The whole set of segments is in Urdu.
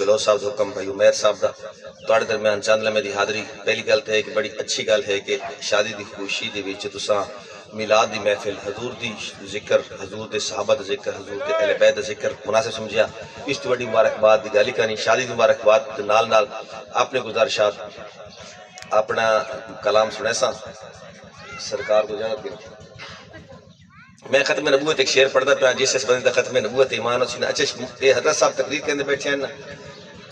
بلو صاحب دا حکم بھائی عمیر صاحب دا تواڈے درمیان چند لمحے دی حاضری پہلی گل تے ہے کہ بڑی اچھی گل ہے کہ شادی دی خوشی دے وچ تساں میلاد دی محفل حضور دی ذکر حضور دے صحابہ دا ذکر حضور دے اہل بیت دا ذکر مناسب سمجھیا اس تو بڑی مبارکباد دی گل ہی کرنی شادی دی مبارکباد دے نال نال اپنے گزارشات اپنا کلام سنے سا سرکار کو اجازت دیں میں ختم نبوت ایک شعر پڑھتا پیا جس اس بندے دا ختم نبوت ایمان اسی نے اچھا یہ حضرت صاحب تقریر کرنے بیٹھے ہیں نا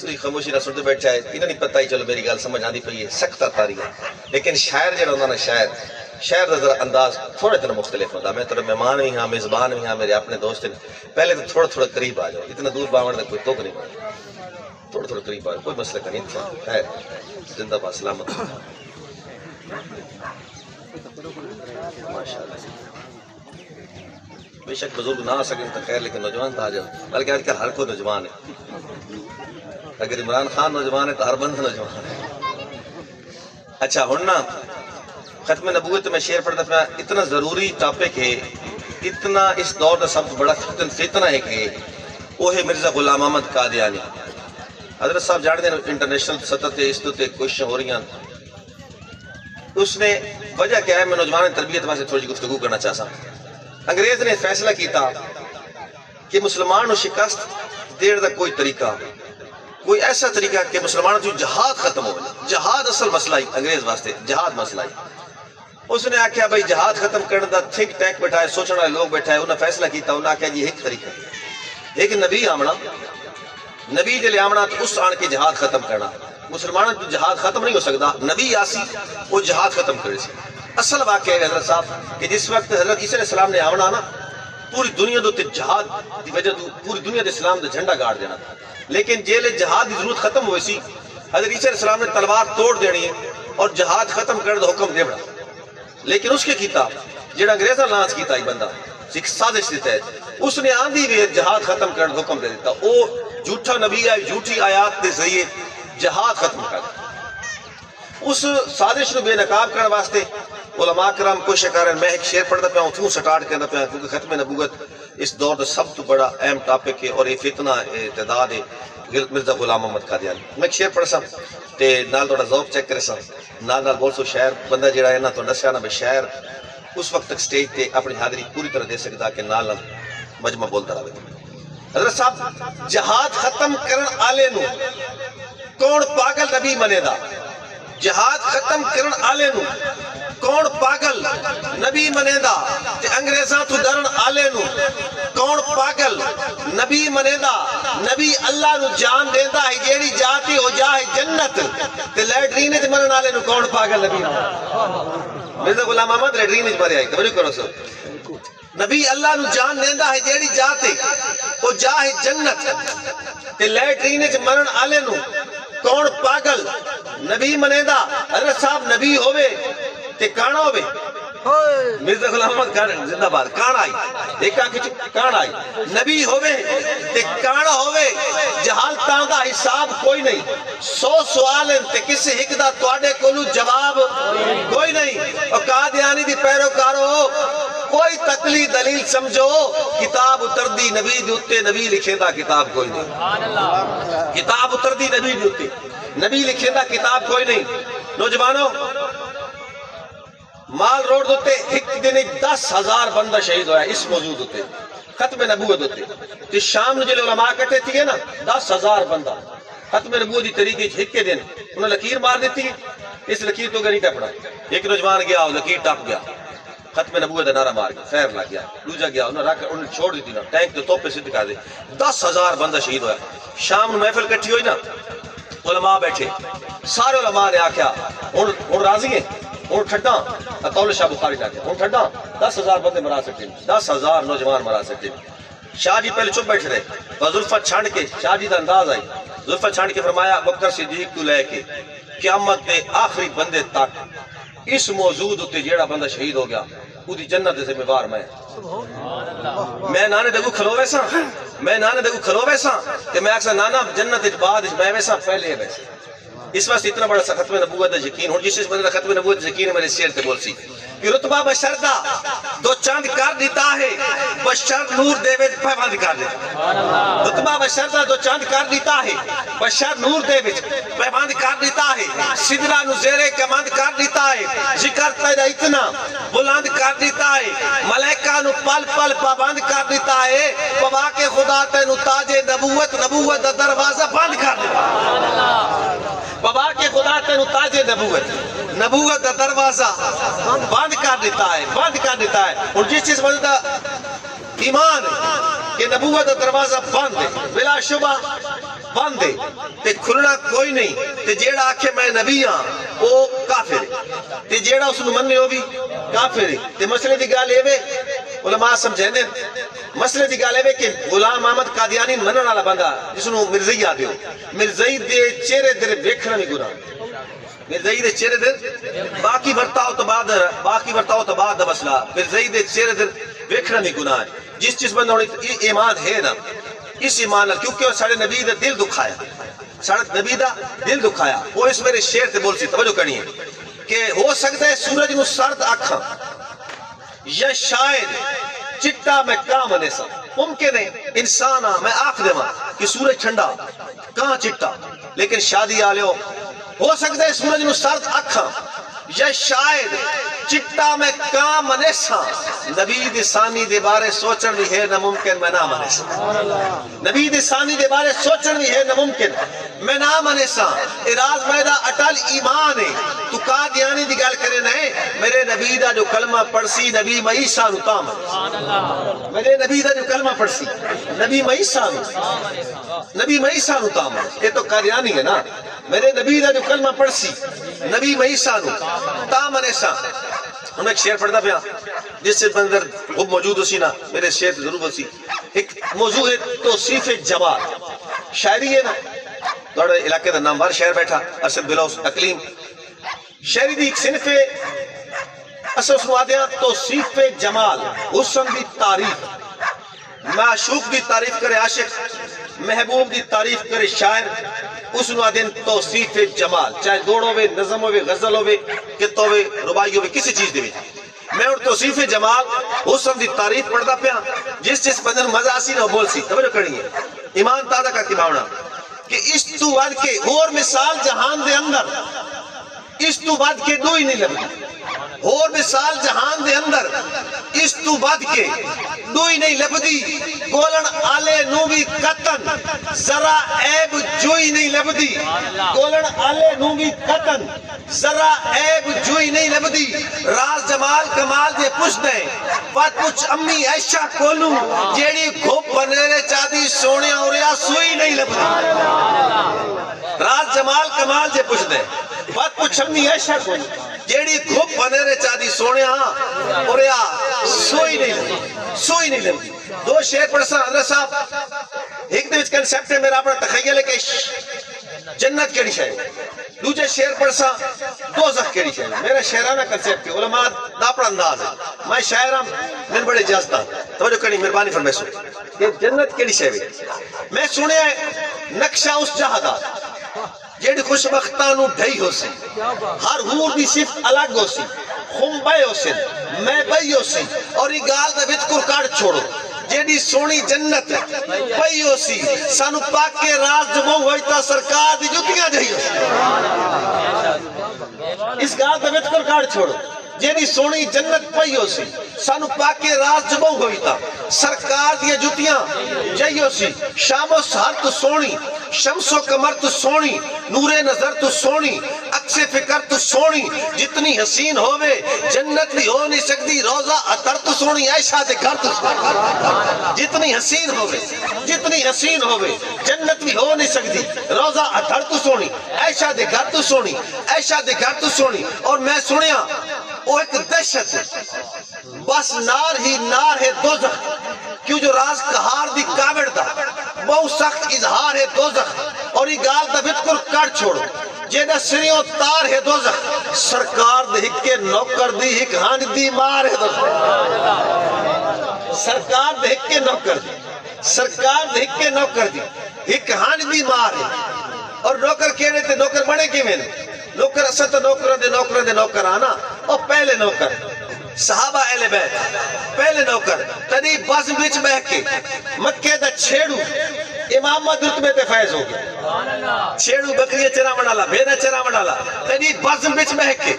تو خاموشی نہ سنتے بیٹھا ہے انہوں نے پتہ ہی چلو میری گل سمجھ آندی پئی ہے سخت تاری ہے لیکن شاعر جڑا ہونا نا شاعر دا ذرا انداز تھوڑے دن مختلف ہوتا میں تیرے مہمان بھی ہاں میزبان بھی ہاں میرے اپنے دوست ہیں پہلے تو تھوڑا قریب آ جاؤ اتنا دور باون دا کوئی توک نہیں پڑا تھوڑا قریب آ جاؤ کوئی مسئلہ کا نہیں تھا خیر زندہ باد سلامت ماشاءاللہ بے شک بزرگ نہ آ سکیں تو خیر لیکن نوجوان تو آ جاؤ بلکہ آج کل ہر کوئی نوجوان ہے اگر عمران خان نوجوان ہے تو ہر بندہ نوجوان ہے اچھا ہننا ختم نبوت میں شعر پڑھتا پیا اتنا ضروری ٹاپک ہے اتنا اس دور کا سب بڑا فتنہ ہے کہ وہ ہے مرزا غلام احمد قادیانی حضرت صاحب جان دیں انٹرنیشنل سطح تے اس تے کوششیں ہو رہی ہیں اس نے وجہ کیا ہے میں نوجوان تربیت واسطے تھوڑی گفتگو کرنا چاہتا انگریز نے فیصلہ کیتا کہ مسلمان کو شکست دیر دا کوئی طریقہ کوئی ایسا طریقہ کہ مسلمانوں جو جہاد ختم ہو جہاد اصل مسئلہ ہی انگریز واسطے جہاد مسئلہ ہی اس نے آکھیا بھائی جہاد ختم کرنے دا تھنک ٹینک بیٹھا ہے سوچنے والے لوگ بیٹھا ہے انہوں نے فیصلہ کیتا انہوں نے آکھیا جی ایک طریقہ ہے ایک نبی آمنا نبی جلے آمنا تو اس آن کے جہاد ختم کرنا مسلمانوں تو جہاد ختم نہیں ہو سکتا نبی آسی وہ جہاد ختم کرے سی اصل واقعہ ہے حضرت صاحب کہ جس وقت حضرت عیسیٰ علیہ السلام نے آمنا نا پوری دنیا دوتے جہاد دی وجہ دو پوری دنیا دے اسلام دے جھنڈا گاڑ دینا تھا لیکن جیلے جہاد دی ضرورت ختم ہوئی سی حضرت عیسیٰ علیہ السلام نے تلوار توڑ دینی ہے اور جہاد ختم کرنے دا حکم دے بڑا لیکن اس کے کیتا جڑا انگریزہ لانس کیتا ہی بندہ ایک سازش دیتا ہے اس نے آندھی بھی جہاد ختم کرنے دا حکم دے دیتا وہ جھوٹا نبی ہے جھوٹی آیات دے ذریعے جہاد ختم کر اس سازش نو بے نقاب کرنے واسطے علماء کرام کوشش کر رہے ہیں میں ایک شعر پڑھتا پیا ہوں سٹارٹ کرنا پیا کیونکہ ختم نبوت اس دور کا سب تو بڑا اہم ٹاپک ہے اور یہ فتنہ تعداد ہے مرزا غلام احمد قادیانی میں ایک شعر پڑھ سا تے نال تھوڑا ذوق چیک کرے سا نال بول سو شاعر بندہ جڑا ہے نا تو دسیا نا بھائی شاعر اس وقت تک سٹیج تے اپنی حاضری پوری طرح دے سکتا کہ نال مجمع بولتا رہے حضرت صاحب جہاد ختم کرن آلے نو کون پاگل نبی منے دا جہاد ختم کرن آلے نو کون پاگل نبی منے دا تے انگریزاں تو ڈرن آلے نو کون پاگل نبی منے دا نبی اللہ نو جان دیندا ہے جیڑی جاتی ہو جائے جنت تے لیٹرین وچ مرن آلے نو کون پاگل نبی مرزا غلام احمد لیٹرین وچ مریا ہے توجہ کرو سو نبی اللہ نو جان دیندا ہے جیڑی جاتے او جائے جنت تے لیٹرین وچ مرن آلے نو کون پاگل نبی منے دا حضرت صاحب نبی ہوئے تے کانا ہوئے مرزا غلام احمد زندہ باد کان آئی دیکھا کہ کان آئی نبی ہوئے تے کانا ہوئے جہالتاں دا حساب کوئی نہیں 100 سوال ہیں تے کسی ایک دا تواڈے کولو جواب کوئی نہیں اور قادیانی دی پیروکارو کوئی تقلید دلیل سمجھو کتاب اتر دی نبی دیوتے نبی لکھے دا کتاب کوئی نہیں کتاب اتر دی نبی دیوتے نبی لکھے دا کتاب کوئی نہیں نوجوانوں مال روڈ دوتے ایک دن 10,000 بندہ شہید ہویا اس موضوع دوتے ختم نبوت دوتے تو شام نے جلے علماء کٹے تھی نا 10,000 بندہ ختم نبوت دی طریقے ایک کے دن انہوں نے لکیر مار دیتی اس لکیر تو گھر نہیں ٹپڑا ایک نوجوان گیا لکیر ٹپ گیا ختم نبوت دا نعرہ مار گیا خیر لگ گیا دوجا گیا انہوں نے چھوڑ دیتی نا ٹینک تو توپ پہ سدھ کر دے 10,000 بندہ شہید ہویا شام نے محفل کٹھی ہوئی نا علماء بیٹھے سارے علماء نے آکھیا ہن راضی ہیں ہن ٹھڈا اطول شاہ بخاری جا کے ہن ٹھڈا 10,000 بندے مرا سکتے 10,000 نوجوان مرا سکتے شاہ جی پہلے چپ بیٹھ رہے زلفہ چھانڈ کے شاہ جی دا انداز آئی زلفہ چھانڈ کے فرمایا بکر صدیق تو لے کے قیامت دے آخری بندے تک اس موضوع تے جیڑا بندہ شہید ہو گیا وہ دی جنت دے ذمہ وار میں نانے دگو کھلوے سا میں نانے دگو کھلوے سا کہ میں اکثر نانا جنت بعد میں ویسا پہلے ویسے اس واسطے اتنا بڑا ختم نبوت دا یقین ہوں جس بندے دا ختم نبوت دا یقین ہے میرے شعر تے بول سی کہ رتبہ بشردہ دو چاند کر دیتا ہے بشر نور دے وچ پیوند کر دیتا رتبہ بشردہ دو چاند کر دیتا ہے بشر نور دے وچ پیوند کر دیتا ہے سدرا نو زیرے کمند کر دیتا ہے ذکر تیرا اتنا بلند کر دیتا ہے ملائکہ نو پل پل پابند کر دیتا ہے پوا کے خدا تینو تاج نبوت نبوت دا دروازہ بند کر دیتا ہے پوا کے خدا تینو تاج نبوت نبوت دا دروازہ بند کر دیتا ہے اور جس چیز بندہ ایمان کہ نبوت دا دروازہ بند ہے بلا شبہ بند ہے تے کھلنا کوئی نہیں تے جیڑا آکھے میں نبی ہاں وہ کافر ہے تے جیڑا اس نو مننے ہو بھی کافر ہے تے مسئلے دی گال اے وے علماء سمجھیں دے مسئلے دی گال اے وے کہ غلام احمد قادیانی منن والا بندہ جس نو مرزائی آ دیو مرزائی دے چہرے دے ویکھنا نہیں گناہ مرزائی دے چہرے دے باقی ورتاؤ تو بعد دا مسئلہ مرزائی دے چہرے دے ویکھنا نہیں گناہ ہے جس چیز بندہ ایمان ہے نا اس ایمان کیونکہ وہ ساڑھے نبی دا دل دکھایا ساڑھے نبی دا دل دکھایا وہ اس میرے شعر تے بول سی توجہ کرنی ہے کہ ہو سکتا ہے سورج نو سرد آکھاں یا شاید چٹا میں کہاں منے سا ممکن ہے انسانا میں آکھ دے ماں کہ سورج ٹھنڈا کہاں چٹا لیکن شادی آلیو ہو سکتا ہے سورج نو سرد آکھاں یا شاید چٹا میں کہاں منے سا نبی دی ثانی دے بارے سوچن بھی ہے ناممکن میں نہ منے سا نبی دی ثانی دے بارے سوچن بھی ہے ناممکن میں نہ منے سا اراز میدہ اٹل ایمان ہے تو قادیانی دی گل کرے نہیں میرے نبی دا جو کلمہ پڑسی نبی معیسیٰ نو تامن میرے نبی دا جو کلمہ پڑسی نبی معیسیٰ نو تامن یہ تو قادیانی ہے نا میرے نبی دا جو کلمہ پڑسی نبی معیسیٰ نو تامن سا ہم ایک شعر پڑھتا پیا جس سے بندر وہ موجود ہو سی نا میرے شعر ضرور ہو سی ایک موضوع ہے توصیف جمال شاعری ہے نا دوڑے علاقے دا نام بار شہر بیٹھا اسد بلوس اقلیم شہری دی ایک صنف ہے اسد اس نوادیاں توصیف جمال حسن دی تعریف معشوق دی تعریف کرے عاشق محبوب دی تعریف کرے شاعر اس نوادین توصیف جمال چاہے دوڑ ہوئے نظم ہوئے غزل ہوئے کت ہوئے ربائی ہوئے کسی چیز دے میں اور توصیف جمال حسن دی تعریف پڑھتا پیا جس بندن مزہ آسی نہ بول سی توجہ کرنی ہے ایمان تازہ کا کماؤنا کہ اس تو بعد کے اور مثال جہان دے اندر اس تو بعد کے دو ہی نہیں لگی اور مثال جہان دے اندر اس تو بعد کے دو ہی نہیں لبدی گولن آلے نووی قطن ذرا عیب جوئی نہیں لبدی گولن آلے نووی قطن ذرا عیب جوئی نہیں لبدی راز جمال کمال دے پوچھ دیں بات پوچھ امی عائشہ کولوں جیڑی گھوپ بنیرے چادی سونے اوریا سوئی نہیں لبدی راز جمال کمال دے پوچھ دیں بات پوچھ امی عائشہ کولوں جیڑی گھوپ بنیرے چادی سونے اوریا سوئی نہیں لبدی دو شعر پڑھسا حضرت صاحب ایک دے وچ کنسپٹ ہے میرا اپنا تخیل ہے کہ جنت کیڑی شاید دوجہ شعر پڑھسا دوزخ کیڑی شاید میرا شعرانہ کنسپٹ ہے علماء دا اپنا انداز ہے میں شاعرہ من بڑے جازتا توجہ کرنی مہربانی فرمائے سو کہ جنت کیڑی شاید میں سنے نقشہ اس جہاں جیڑی خوشبختانو ڈھائی ہو سی ہر حور دی صفت الگ ہو سی خم بے ہو سی میں بے ہو سی اور یہ گال دا وچ کار چھوڑو جیڑی سونی جنت بے ہو سی سانو پاک کے راز جمع ہوئی تا سرکار دی جتیاں جائی ہو سی اس گال دا وچ کار چھوڑو جیڑی سونی جنت پئی ہو سی سانو پاک کے راز جمع ہوئی تا سرکار دی جتیاں جائی ہو سی شام و سہر تو سونی شمس و کمر تو سونی نور نظر تو سونی عکس فکر تو سونی جتنی حسین ہوئے جنت بھی ہو نہیں سکتی روزہ عطر تو سونی عائشہ دے گھر تو سونی جتنی حسین ہوئے جنت بھی ہو نہیں سکتی روزہ عطر تو سونی عائشہ دے گھر تو سونی عائشہ دے گھر تو سونی اور میں سنیا وہ ایک دہشت بس نار ہی نار ہے دوزخ کیوں جو راز کہار دی کاوڑ دا بہت سخت اظہار ہے دوزخ اور یہ گال دا بتکر کٹ چھوڑو جیدہ سریوں تار ہے دوزخ سرکار دے ہکے نوکر دی ہک ہان دی مار ہے دوزخ سرکار دے ہکے نوکر دی ہک ہان دی مار ہے اور نوکر کہنے تے نوکر بڑے کی میں نوکر اسد نوکر دے نوکر آنا اور پہلے نوکر صحابہ اہل بیت پہلے نوکر تنی بزم بچ بہ کے مکے دا چھیڑو امام رتبے تے فیض ہو گیا چھیڑو بکری چرا منالا بھیڑا چرا منالا تنی بزم بچ بہ کے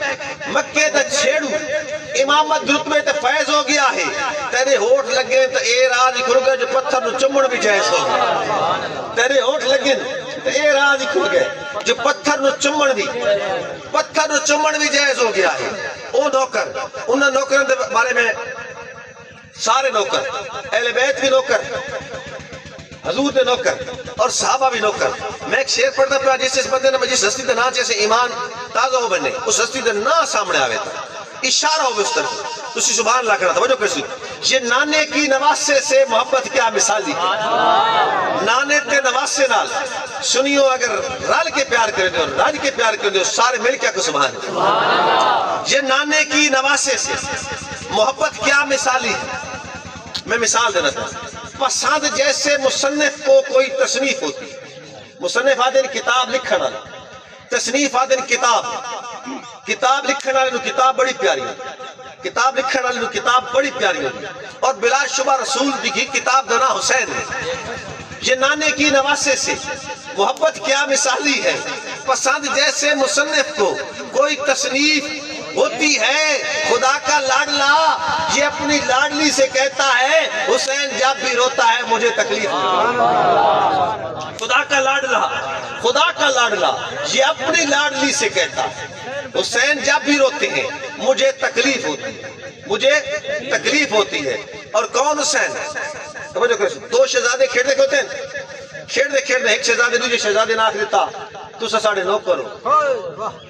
مکے دا چھیڑو امام رتبے تے فیض ہو گیا ہے تیرے ہوٹ لگے تو اے راز کھل گئے جو پتھر نو چمڑ بھی جائز ہو گیا تیرے ہوٹ لگے تو اے راز کھل گئے جو پتھر نو چمڑ بھی جائز ہو گیا ہے او نوکر انہاں نوکروں دے بارے میں سارے نوکر اہل بیت بھی نوکر حضور دے نوکر اور صحابہ بھی نوکر میں ایک شعر پڑھتا پیا جس بندے نے جس ہستی دے نا جیسے ایمان تازہ ہو بننے اس ہستی دے نا سامنے آوے تھا اشارہ ہو اس طرف تو اسی سبحان اللہ کرنا توجہ کرسی یہ نانے کی نواسے سے محبت کیا مثال دی نانے تے نواسے نال سنیو اگر رل کے پیار کریں دے اور راج کے پیار کریں دے سارے مل کے کو سبحان یہ نانے کی نواسے سے محبت کیا مثالی ہے میں مثال دینا تھا پسند جیسے مصنف کو کوئی تصنیف ہوتی مصنف آدھے کتاب لکھنا تصنیف آدھے کتاب لکھنا والے کتاب بڑی پیاری ہوتی کتاب لکھنا والے کتاب بڑی پیاری ہوتی اور بلا شبہ رسول کی کتاب دنا حسین ہے یہ نانے کی نواسے سے محبت کیا مثالی ہے پسند جیسے مصنف کو کوئی تصنیف ہوتی ہے خدا کا لاڈلا یہ اپنی لاڈلی سے کہتا ہے حسین جب بھی روتا ہے مجھے تکلیف خدا کا لاڈلا یہ اپنی لاڈلی سے کہتا ہے حسین جب بھی روتے ہیں مجھے تکلیف ہوتی ہے اور کون حسین دو شہزادے کھیڑنے کے ہوتے ہیں کھیڑنے ایک شہزادے دوسرے شہزادے نہ آکھ دیتا تو ساڑھے نوکر ہو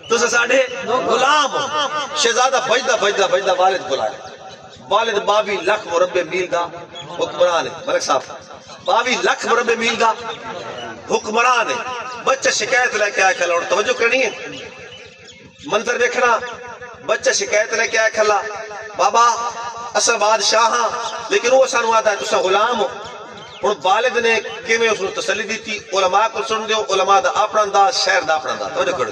تو ساڑھے غلام ہو شہزادہ بجدہ والد بلائے والد 22 لاکھ مربع میل دا حکمران ہے ملک صاحب 22 لاکھ مربع میل دا حکمران ہے بچہ شکایت لے کے آئے کھلا اور توجہ کرنی ہے منظر دیکھنا بچہ شکایت لے کے آئے کھلا بابا اصل بادشاہ ہاں لیکن وہ سانو آتا ہے تو سا غلام ہو اور والد نے کیویں اس نے تسلی دی تھی علماء کو سن دیو علماء دا اپنا انداز شہر دا اپنا انداز توجہ کرو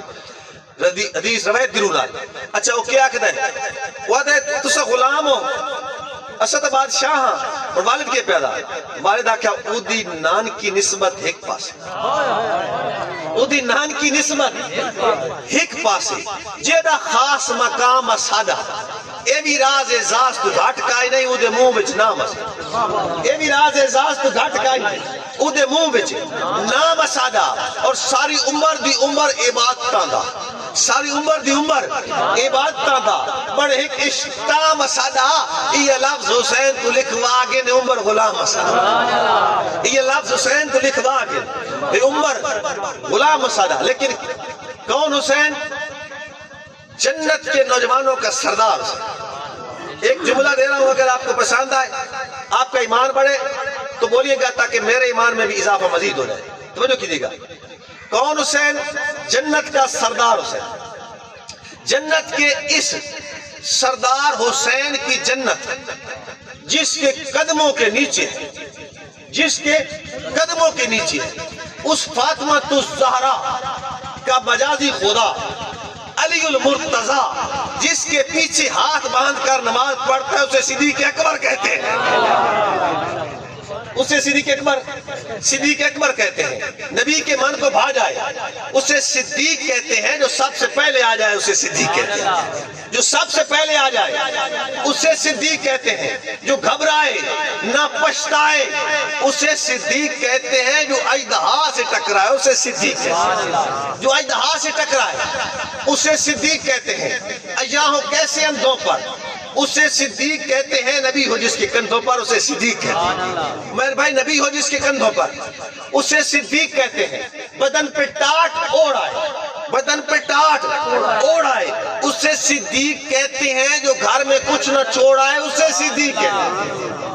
حدیث روایت درون آئی اچھا وہ کیا کہتا ہے وہ آتا ہے تو سا غلام ہو اسد بادشاہ ہاں اور والد کے پیدا والد آکھا او دی نان کی نسبت ایک پاس او دی نان کی نسبت ایک پاس جیدہ خاص مقام سادہ اے بھی راز اعزاز تو گھٹ کائی نہیں او دے منہ وچ نام اے بھی راز اعزاز تو گھٹ کائی نہیں او دے منہ وچ نام سادہ اور ساری عمر دی عمر عبادتاں دا ساری عمر دی عمر عبادتاں دا بڑے ایک اشتام سادہ یہ لفظ حسین تو لکھوا آگے نے عمر غلام سادہ یہ لفظ حسین تو لکھوا آگے نے عمر غلام سادہ لیکن کون حسین جنت کے نوجوانوں کا سردار ایک جملہ دے رہا ہوں اگر آپ کو پسند آئے آپ کا ایمان بڑھے تو بولیے گا تاکہ میرے ایمان میں بھی اضافہ مزید ہو جائے توجہ کیجیے گا کون حسین جنت کا سردار حسین جنت کے اس سردار حسین کی جنت جس کے قدموں کے نیچے اس فاطمہ الزہرا کا مجازی خدا علی المرتضی جس کے پیچھے ہاتھ باندھ کر نماز پڑھتا ہے اسے صدیق اکبر کہتے ہیں اسے صدیق اکبر کہتے ہیں نبی کے من کو بھا جائے اسے صدیق کہتے ہیں جو سب سے پہلے آ جائے اسے صدیق کہتے ہیں جو سب سے پہلے آ جائے اسے صدیق کہتے ہیں جو گھبرائے نہ پچھتائے اسے صدیق کہتے ہیں جو اژدہا سے ٹکرائے اسے صدیق کہتے ہیں جو اژدہا سے ٹکرائے اسے صدیق کہتے ہیں ایاہوں کیسے اندھوں پر اسے صدیق کہتے ہیں نبی ہو جس کے کندھوں پر اسے صدیق کہتے ہیں میرے بھائی نبی ہو جس کے کندھوں پر اسے صدیق کہتے ہیں بدن پہ ٹاٹ اوڑ آئے اسے صدیق کہتے ہیں جو گھر میں کچھ نہ چھوڑ آئے اسے صدیق کہتے ہیں